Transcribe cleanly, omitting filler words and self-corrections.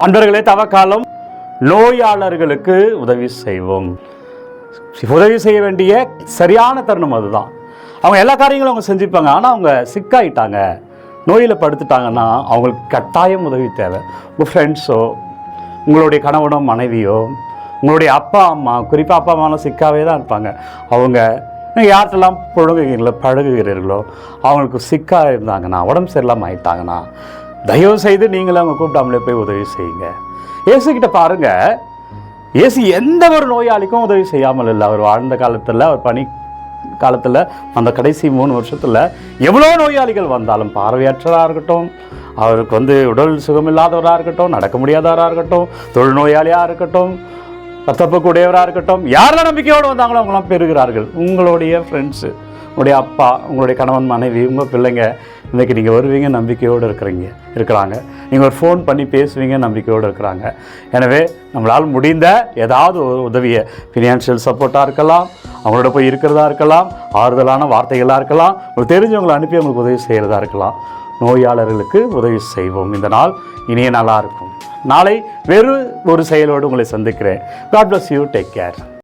அன்பர்களே, தவக்காலம் நோயாளர்களுக்கு உதவி செய்வோம். உதவி செய்ய வேண்டிய சரியான தருணம் அதுதான். அவங்க எல்லா காரியங்களும் அவங்க செஞ்சுப்பாங்க. ஆனால் அவங்க சிக்காயிட்டாங்க, நோயில் படுத்துட்டாங்கன்னா அவங்களுக்கு கட்டாயம் உதவி தேவை. உங்கள் ஃப்ரெண்ட்ஸோ, உங்களுடைய கணவனோ மனைவியோ, உங்களுடைய அப்பா அம்மா, குறிப்பாக அப்பா அம்மாலாம் சிக்காவே தான் இருப்பாங்க. அவங்க யார்கிட்டலாம் பழகுகிறீர்களோ அவங்களுக்கு சிக்காக இருந்தாங்கன்னா, உடம்பு சரியில்லாமல் ஆயிட்டாங்கன்னா, தயவு செய்து நீங்களும் அவங்க கூப்பிட்டாமலே போய் உதவி செய்யுங்க. இயேசுக்கிட்ட பாருங்க, இயேசு எந்த ஒரு நோயாளிக்கும் உதவி செய்யாமல் இல்லை. அவர் வாழ்ந்த காலத்தில், அவர் பணி காலத்தில், அந்த கடைசி 3 வருஷத்தில் எவ்வளோ நோயாளிகள் வந்தாலும், பார்வையற்றவராக இருக்கட்டும், அவருக்கு உடல் சுகமில்லாதவராக இருக்கட்டும், நடக்க முடியாதவராக இருக்கட்டும், தொழுநோயாளியாக இருக்கட்டும், ரத்தப்போக்குடையவராக இருக்கட்டும், யாரெல்லாம் நம்பிக்கையோடு வந்தாங்களோ அவங்களாம் பெறுகிறார்கள். உங்களுடைய ஃப்ரெண்ட்ஸு, உங்களுடைய அப்பா, உங்களுடைய கணவன் மனைவி, உங்கள் பிள்ளைங்க இன்றைக்கி நீங்கள் வருவீங்க நம்பிக்கையோடு இருக்கிறாங்க. நீங்கள் ஒரு ஃபோன் பண்ணி பேசுவீங்க நம்பிக்கையோடு இருக்கிறாங்க. எனவே நம்மளால் முடிந்த ஏதாவது ஒரு உதவியை, ஃபினான்ஷியல் சப்போர்ட்டாக இருக்கலாம், அவங்களோட போய் இருக்கிறதா இருக்கலாம், ஆறுதலான வார்த்தைகளாக இருக்கலாம், உங்களுக்கு தெரிஞ்சவங்களை அனுப்பி அவங்களுக்கு உதவி செய்கிறதா இருக்கலாம். நோயாளர்களுக்கு உதவி செய்வோம். இந்த நாள் இனிய நாளாக இருக்கும். நாளை வேறு ஒரு செயலோடு உங்களை சந்திக்கிறேன். God bless you. Take care.